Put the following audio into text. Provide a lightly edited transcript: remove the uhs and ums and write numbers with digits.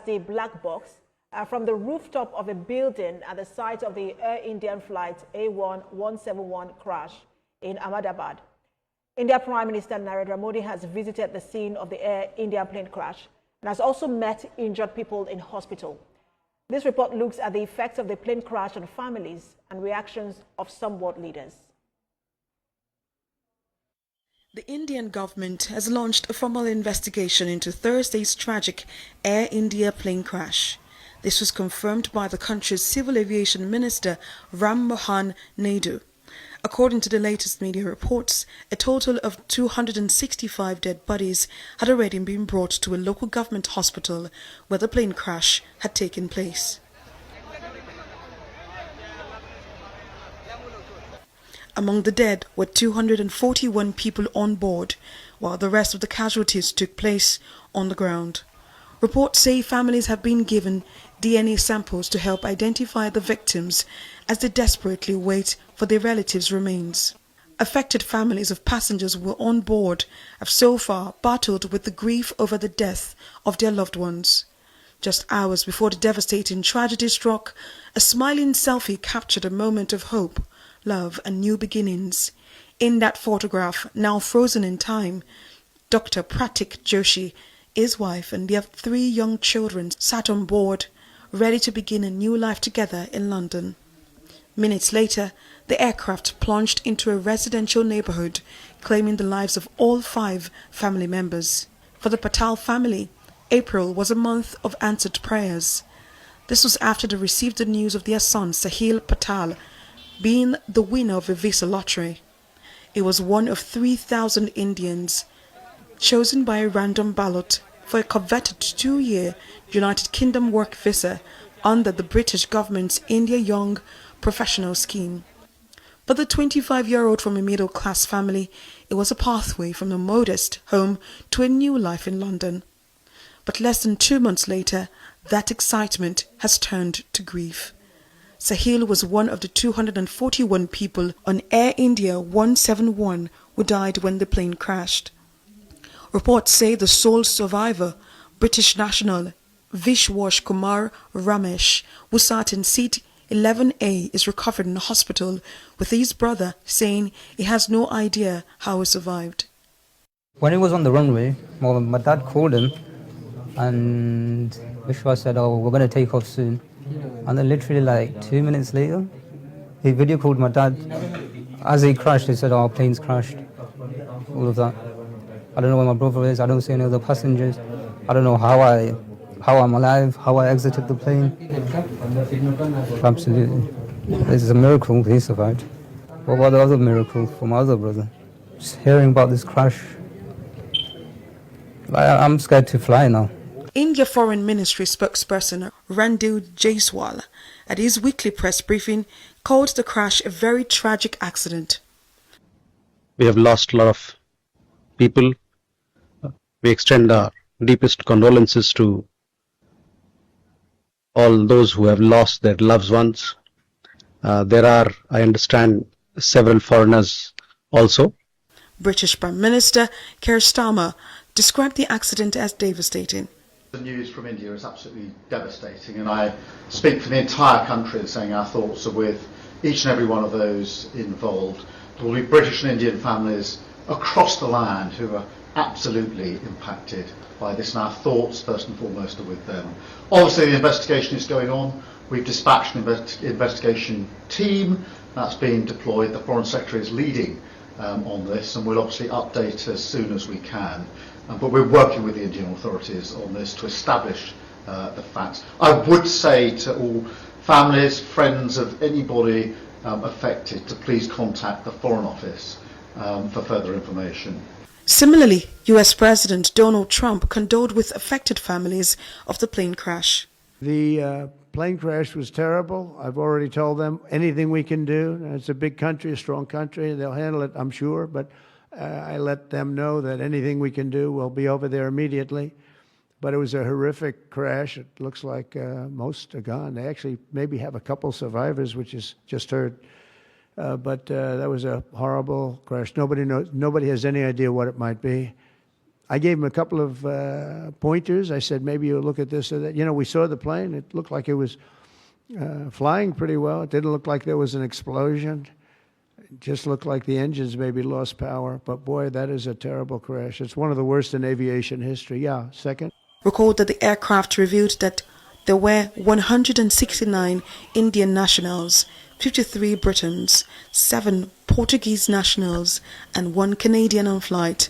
the black box from the rooftop of a building at the site of the Air Indian flight AI171 crash in Ahmedabad. India Prime Minister Narendra Modi has visited the scene of the Air India plane crash and has also met injured people in hospital. This report looks at the effects of the plane crash on families and reactions of some world leaders. The Indian government has launched a formal investigation into Thursday's tragic Air India plane crash. This was confirmed by the country's Civil Aviation Minister Ram Mohan Naidu. According to the latest media reports, a total of 265 dead bodies had already been brought to a local government hospital where the plane crash had taken place. Among the dead were 241 people on board, while the rest of the casualties took place on the ground. Reports say families have been given DNA samples to help identify the victims as they desperately wait for their relatives' remains. Affected families of passengers who were on board have so far battled with the grief over the death of their loved ones. Just hours before the devastating tragedy struck, a smiling selfie captured a moment of hope, love and new beginnings. In that photograph, now frozen in time, Dr. Pratik Joshi, his wife and their 3 young children sat on board, ready to begin a new life together in London. Minutes later, the aircraft plunged into a residential neighborhood, claiming the lives of all 5 family members. For the Patel family, April was a month of answered prayers. This was after they received the news of their son Sahil Patel being the winner of a visa lottery. He was one of 3,000 Indians chosen by a random ballot for a coveted 2-year United Kingdom work visa under the British government's India Young Professional Scheme. For the 25-year-old from a middle-class family, it was a pathway from a modest home to a new life in London. But less than 2 months later, that excitement has turned to grief. Sahil was one of the 241 people on Air India 171 who died when the plane crashed. Reports say the sole survivor, British national Vishwash Kumar Ramesh, who sat in seat 11A, is recovered in a hospital, with his brother saying he has no idea how he survived. When he was on the runway, my dad called him and Vishwa said, "Oh, we're going to take off soon." And then literally like 2 minutes later, he video called my dad. As he crashed, he said, "Oh, our plane's crashed." All of that. I don't know where my brother is. I don't see any other passengers. I don't know how I'm alive, how I exited the plane. Absolutely. This is a miracle he survived. What about the other miracle for my other brother? Just hearing about this crash. I'm scared to fly now. India Foreign Ministry spokesperson Ranil Jaiswal, at his weekly press briefing, called the crash a very tragic accident. We have lost a lot of people. We extend our deepest condolences to all those who have lost their loved ones. There are, I understand, several foreigners also. British Prime Minister Keir Starmer described the accident as devastating. The news from India is absolutely devastating, and I speak for the entire country in saying our thoughts are with each and every one of those involved. There will be British and Indian families across the land who are absolutely impacted by this, and our thoughts first and foremost are with them. Obviously the investigation is going on. We've dispatched an investigation team that's being deployed. The Foreign Secretary is leading on this, and we'll obviously update as soon as we can. But we're working with the Indian authorities on this to establish the facts. I would say to all families, friends of anybody affected to please contact the Foreign Office for further information. Similarly, US President Donald Trump condoled with affected families of the plane crash. The plane crash was terrible. I've already told them anything we can do. It's a big country, a strong country. They'll handle it, I'm sure. But I let them know that anything we can do, we'll be over there immediately. But it was a horrific crash. It looks like most are gone. They actually maybe have a couple survivors, which is just heard. But that was a horrible crash. Nobody knows. Nobody has any idea what it might be. I gave him a couple of pointers. I said, maybe you'll look at this or that. You know, we saw the plane. It looked like it was flying pretty well. It didn't look like there was an explosion. It just looked like the engines maybe lost power. But boy, that is a terrible crash. It's one of the worst in aviation history. Yeah, second. Recalled that the aircraft revealed that there were 169 Indian nationals, 53 Britons, 7 Portuguese nationals, and 1 Canadian on flight.